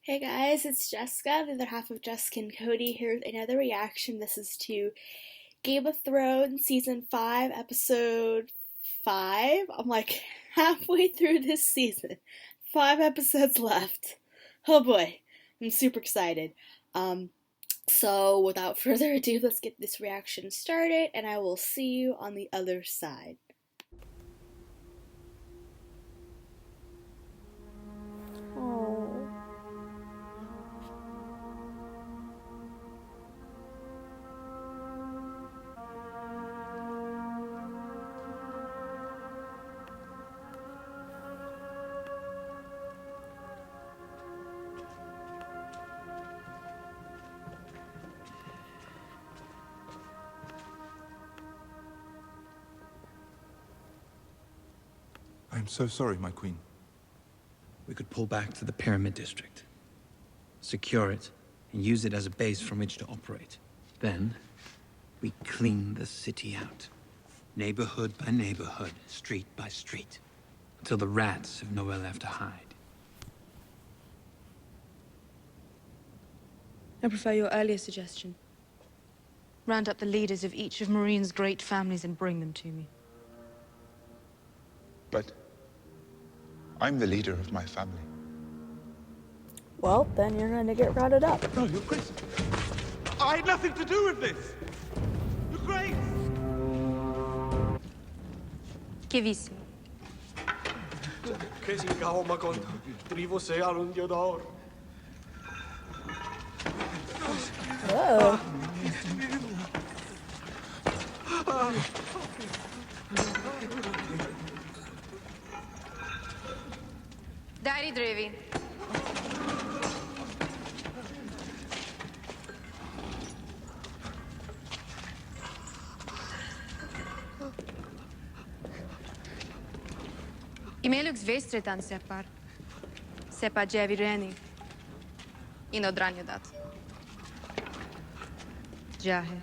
Hey guys, it's Jessica, the other half of Jessica and Cody, here with another reaction. This is to Game of Thrones Season 5, Episode 5. I'm like halfway through this season. 5 episodes left. Oh boy, I'm super excited. So without further ado, let's get this reaction started, and I will see you on the other side. I am so sorry, my queen. We could pull back to the Pyramid District, secure it, and use it as a base from which to operate. Then, we clean the city out, neighborhood by neighborhood, street by street, until the rats have nowhere left to hide. I prefer your earlier suggestion. Round up the leaders of each of Marine's great families and bring them to me. But I'm the leader of my family. Well, then you're gonna get rounded up. No, Your Grace. I had nothing to do with this. Your Grace. Che visto? Che si calma con di você arruggiador. Whoa. Dai, Drevi. I me lux vestretan separ. Sepa djevi reni. I no dranju dat. Džahe.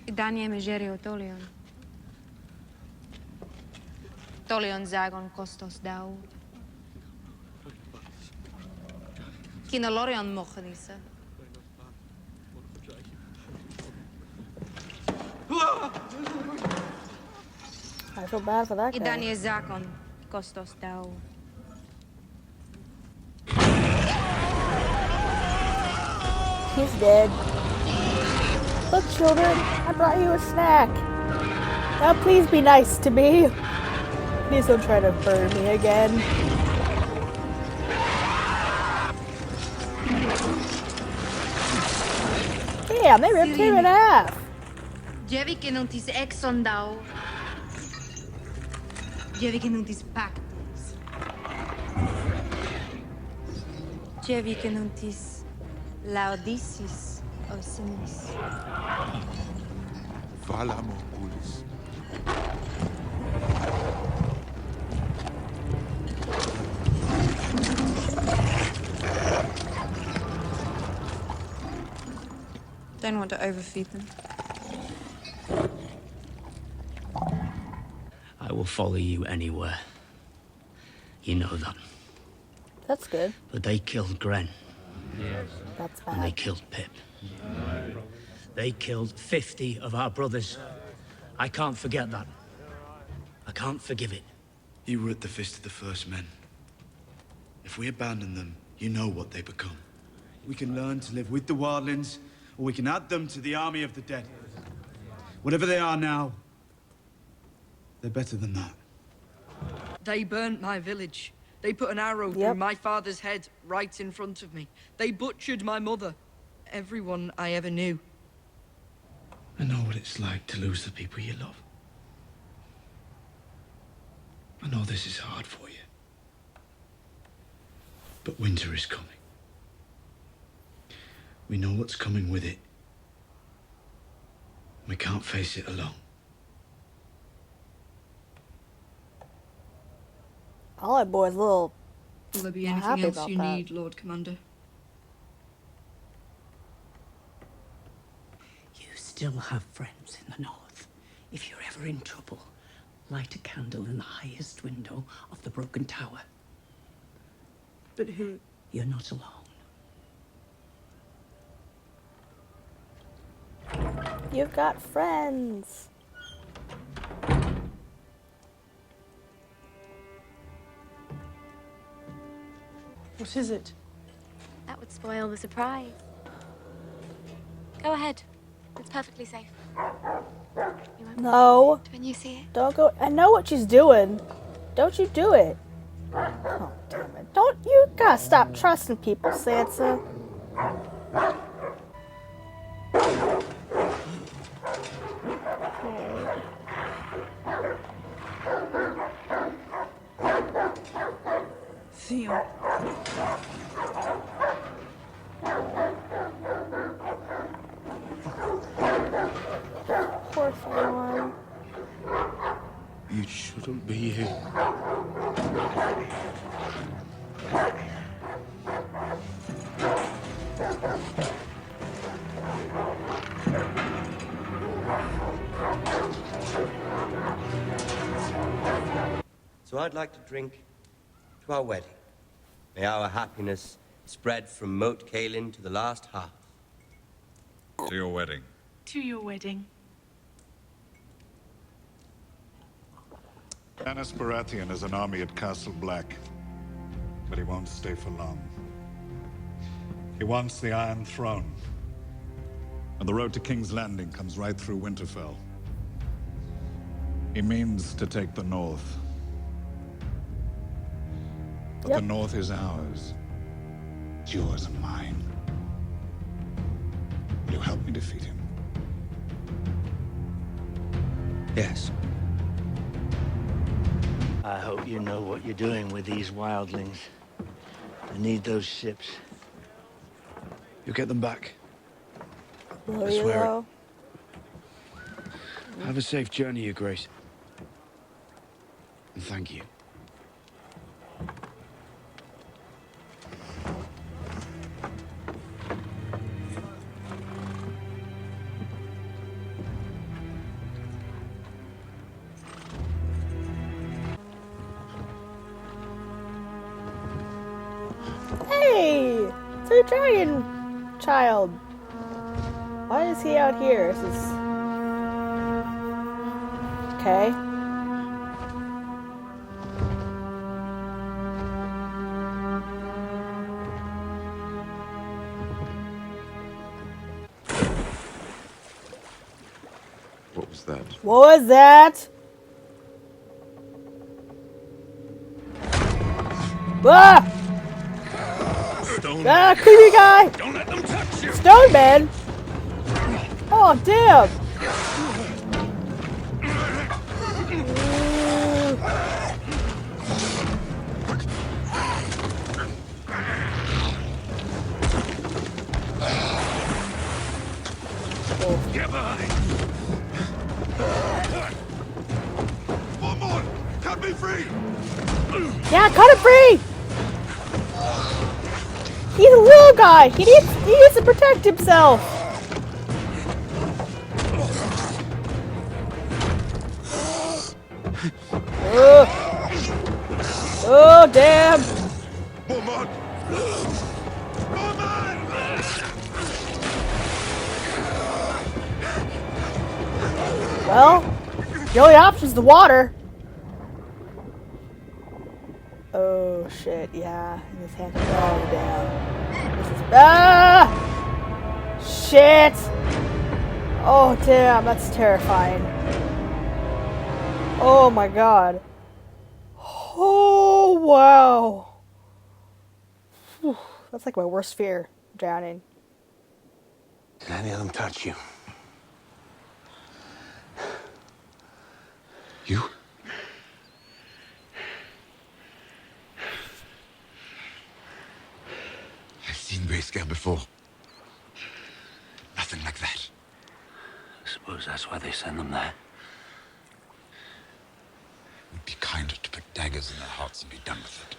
I danje me žerio tolion. Tolion zagon kostos dau. Kino lorion mochenisse. I feel bad for that I guy. danje zakon kostos dau. He's dead. Look, children, I brought you a snack. Now please be nice to me. Please don't try to burn me again. Damn, they ripped him in half. Djevi che non tis exon dau. Djevi che non tis pactis. Djevi che non tis laodicis osinis. Valamo oculis. Don't want to overfeed them. I will follow you anywhere. You know that. That's good. But they killed Gren, That's and they bad. killed Pip. They killed 50 of our brothers. I can't forget that. I can't forgive it. You were at the fist of the first men. If we abandon them, you know what they become. We can learn to live with the wildlings, or we can add them to the army of the dead. Whatever they are now, they're better than that. They burnt my village. They put an arrow through my father's head right in front of me. They butchered my mother. Everyone I ever knew. I know what it's like to lose the people you love. I know this is hard for you. But winter is coming. We know what's coming with it. We can't face it alone. All that boy's a little Will there be Not anything happy else about you that. need, Lord Commander? You still have friends in the north. If you're ever in trouble, light a candle in the highest window of the broken tower. But who? You're not alone. You've got friends. What is it? That would spoil the surprise. Go ahead. It's perfectly safe. You won't No. mind when you see it. Don't go. I know what she's doing. Don't you do it. Oh, damn it. Don't you gotta stop trusting people, Sansa. Theo. Poor Theon. You shouldn't be here. So I'd like to drink to our wedding. May our happiness spread from Moat Cailin to the last hearth. To your wedding. To your wedding. Anas Baratheon has an army at Castle Black, but he won't stay for long. He wants the Iron Throne, and the road to King's Landing comes right through Winterfell. He means to take the North. But the North is ours. It's yours and mine. Will you help me defeat him? Yes. I hope you know what you're doing with these wildlings. I need those ships. You'll get them back. Will I you, swear it. though? Have a safe journey, Your Grace. And thank you. Hey! It's a dragon child. Why is he out here? This is... Okay. What was that? What was that? Ah! Ah, creepy guy! Don't let them touch you! Stone man! Oh, damn! Get behind! One more! Cut me free! Yeah, cut him free! He's a little guy! He needs to protect himself! Oh, damn! More mud! More mud! Well, the only option's the water. Oh shit, yeah. And his hand. Oh damn. This is shit! Oh damn, that's terrifying. Oh my god. Oh wow. Whew, that's like my worst fear, drowning. Did any of them touch you? You? I've seen grayscale before. Nothing like that. I suppose that's why they send them there. It would be kinder to put daggers in their hearts and be done with it.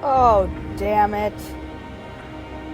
Oh, damn it.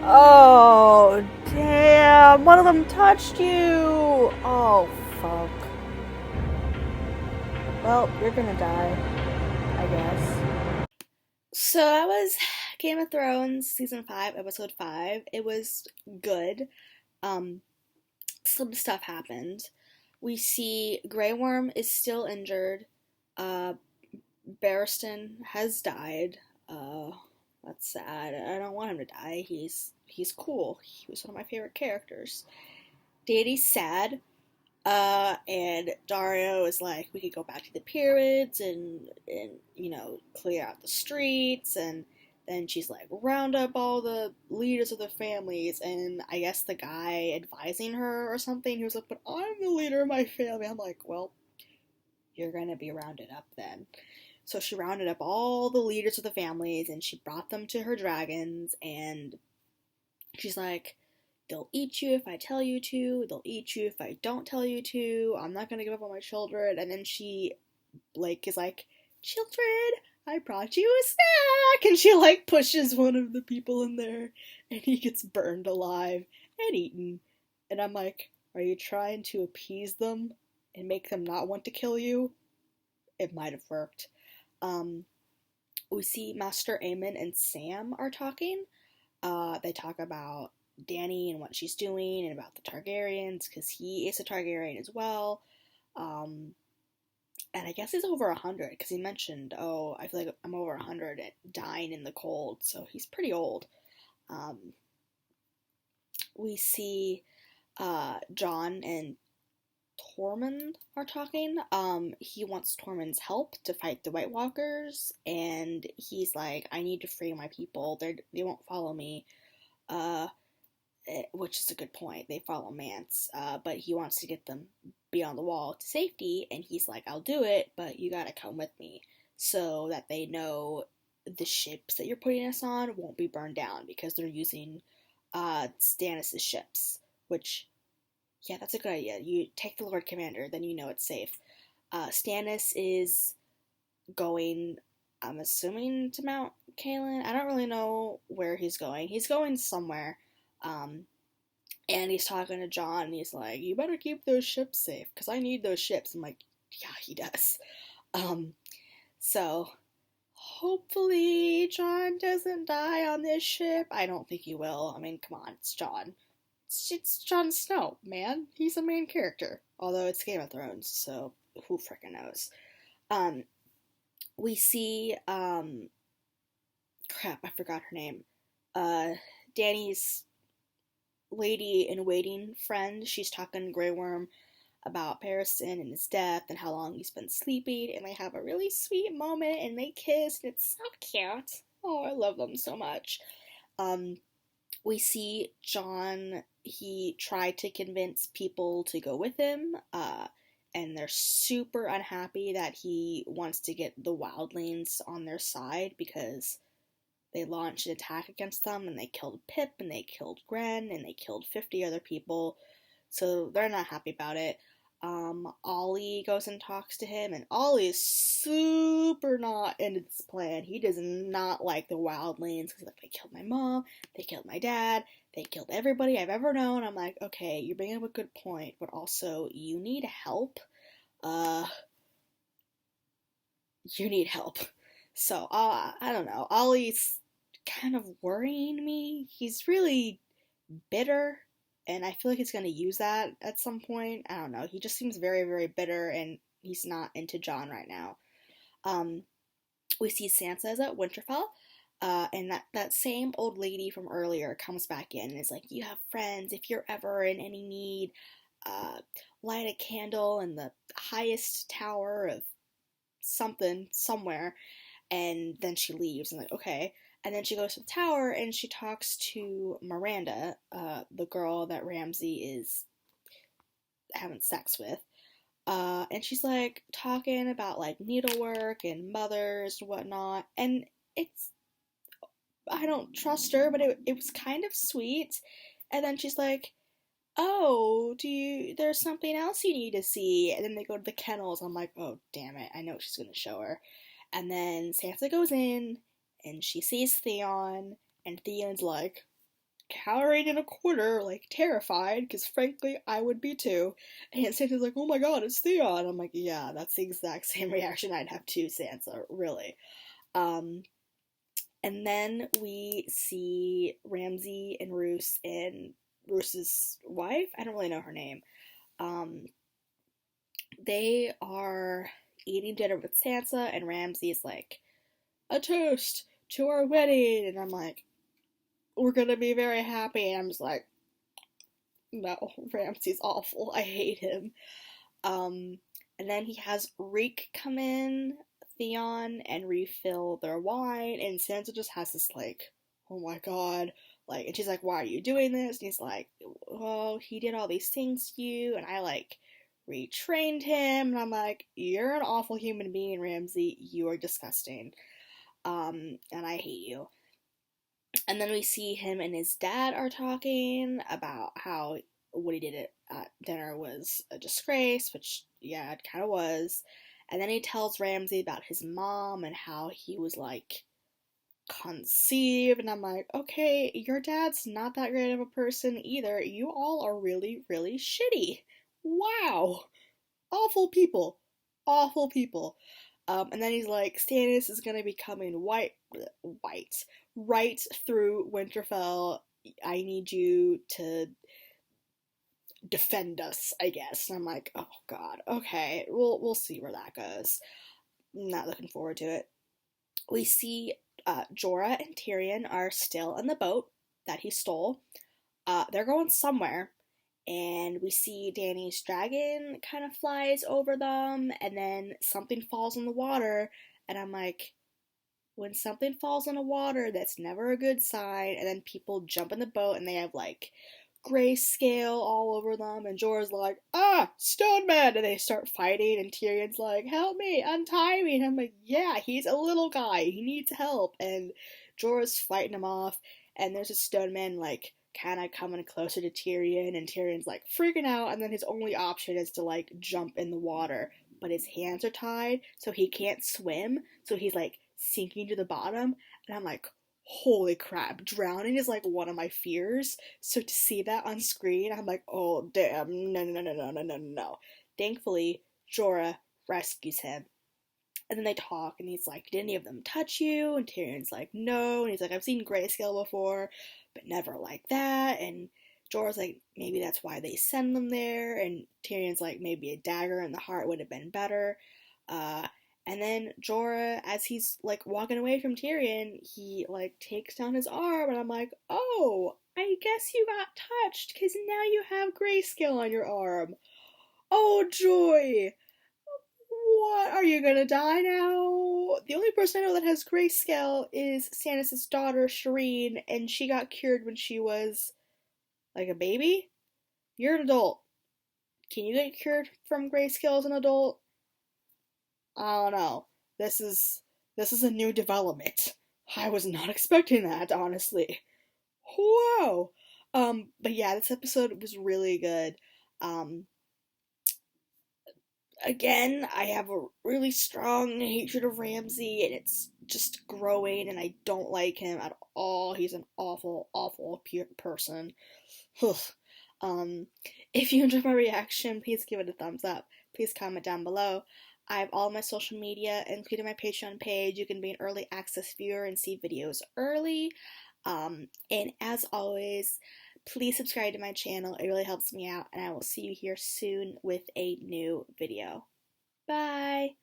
Oh, damn. One of them touched you. Oh, fuck. Well, you're gonna die, I guess. So that was Game of Thrones Season 5, Episode 5. It was good. Some stuff happened. We see Grey Worm is still injured. Barristan has died. That's sad. I don't want him to die. He's cool. He was one of my favorite characters. Dany's sad. And Dario is like, we could go back to the pyramids and clear out the streets, and then she's like, round up all the leaders of the families, and I guess the guy advising her or something, he was like, but I'm the leader of my family. I'm like, well, you're gonna be rounded up then. So she rounded up all the leaders of the families, and she brought them to her dragons, and she's like, they'll eat you if I tell you to, they'll eat you if I don't tell you to, I'm not gonna give up on my children. And then Blake is like, children, I brought you a snack, and she like pushes one of the people in there, and he gets burned alive and eaten. And I'm like, are you trying to appease them and make them not want to kill you? It might have worked. We see Master Aemon and Sam are talking. They talk about Dany and what she's doing, and about the Targaryens, because he is a Targaryen as well. And I guess he's over 100, because he mentioned, oh, I feel like I'm over 100 and dying in the cold, so he's pretty old. We see Jon and Tormund are talking. He wants Tormund's help to fight the White Walkers, and he's like, I need to free my people. They won't follow me. Which is a good point. They follow Mance, but he wants to get them beyond the wall to safety, and he's like, I'll do it, but you gotta come with me, so that they know the ships that you're putting us on won't be burned down, because they're using Stannis' ships, which, yeah, that's a good idea. You take the Lord Commander, then you know it's safe. Stannis is going, I'm assuming, to Mount Caelan. I don't really know where he's going. He's going somewhere. And he's talking to Jon, and he's like, you better keep those ships safe, because I need those ships. I'm like, yeah, he does. So, hopefully Jon doesn't die on this ship. I don't think he will. I mean, come on, it's Jon. It's Jon Snow, man. He's a main character. Although it's Game of Thrones, so who frickin' knows. We see, crap, I forgot her name. Dany's lady-in-waiting friend. She's talking to Grey Worm about Barristan and his death and how long he's been sleeping, and they have a really sweet moment, and they kiss, and it's so cute. Oh, I love them so much. We see Jon, he tried to convince people to go with him, and they're super unhappy that he wants to get the wildlings on their side, because they launched an attack against them, and they killed Pip, and they killed Gren, and they killed 50 other people, so they're not happy about it. Ollie goes and talks to him, and Ollie is super not into this plan. He does not like the wildlings, because like, they killed my mom, they killed my dad, they killed everybody I've ever known. I'm like, okay, you're bringing up a good point, but also, you need help. You need help. So, I don't know. Ollie's kind of worrying me. He's really bitter, and I feel like he's going to use that at some point. I don't know. He just seems very, very bitter, and he's not into Jon right now. We see Sansa's at Winterfell, and that same old lady from earlier comes back in and is like, you have friends, if you're ever in any need, light a candle in the highest tower of something, somewhere. And then she leaves, and like, okay. And then she goes to the tower, and she talks to Miranda, the girl that Ramsay is having sex with. And she's like talking about like needlework and mothers and whatnot. And I don't trust her, but it was kind of sweet. And then she's like, oh, there's something else you need to see. And then they go to the kennels. I'm like, oh, damn it. I know what she's going to show her. And then Sansa goes in, and she sees Theon, and Theon's like cowering in a corner, like terrified, because frankly, I would be too. And Sansa's like, oh my god, it's Theon. I'm like, yeah, that's the exact same reaction I'd have to Sansa, really. And then we see Ramsay and Roose and Roose's wife. I don't really know her name. They are eating dinner with Sansa, and Ramsay's like, a toast to our wedding. And I'm like, we're gonna be very happy. And I'm just like, no, Ramsay's awful. I hate him. And then he has Reek come in, Theon, and refill their wine, and Sansa just has this like, oh my god, like, and she's like, why are you doing this? And he's like, well, he did all these things to you, and I like retrained him, and I'm like, you're an awful human being, Ramsay. You are disgusting. And I hate you. And then we see him and his dad are talking about how what he did at dinner was a disgrace, which, yeah, it kind of was. And then he tells Ramsay about his mom and how he was, like, conceived. And I'm like, okay, your dad's not that great of a person either. You all are really, really shitty. Wow. Awful people. Awful people. And then he's like, Stannis is gonna be coming right through Winterfell. I need you to defend us, I guess. And I'm like, oh god, okay, we'll see where that goes. I'm not looking forward to it. We see Jorah and Tyrion are still in the boat that he stole. They're going somewhere, and we see Dany's dragon kind of flies over them, and then something falls in the water, and I'm like, when something falls in the water, that's never a good sign. And then people jump in the boat, and they have like grayscale all over them, and Jorah's like, stone man, and they start fighting, and Tyrion's like, help me, untie me, and I'm like, yeah, he's a little guy, he needs help, and Jorah's fighting him off, and there's a stone man like kind of coming closer to Tyrion, and Tyrion's like freaking out, and then his only option is to like jump in the water, but his hands are tied, so he can't swim, so he's like sinking to the bottom, and I'm like, holy crap, drowning is like one of my fears. So to see that on screen, I'm like, oh damn, no. Thankfully, Jorah rescues him. And then they talk, and he's like, did any of them touch you? And Tyrion's like, no. And he's like, I've seen grayscale before, but never like that. And Jorah's like, maybe that's why they send them there. And Tyrion's like, maybe a dagger in the heart would have been better. And then Jorah, as he's like walking away from Tyrion, he like takes down his arm, and I'm like, oh, I guess you got touched, because now you have grayscale on your arm. Oh, joy! What? Are you gonna die now? The only person I know that has grayscale is Stannis' daughter, Shireen, and she got cured when she was like a baby? You're an adult. Can you get cured from grayscale as an adult? I don't know. This is a new development. I was not expecting that, honestly. Whoa. But yeah, this episode was really good. Again, I have a really strong hatred of Ramsay, and it's just growing, and I don't like him at all. He's an awful, awful person. If you enjoyed my reaction, please give it a thumbs up. Please comment down below. I have all my social media, including my Patreon page. You can be an early access viewer and see videos early. And as always, please subscribe to my channel. It really helps me out, and I will see you here soon with a new video. Bye!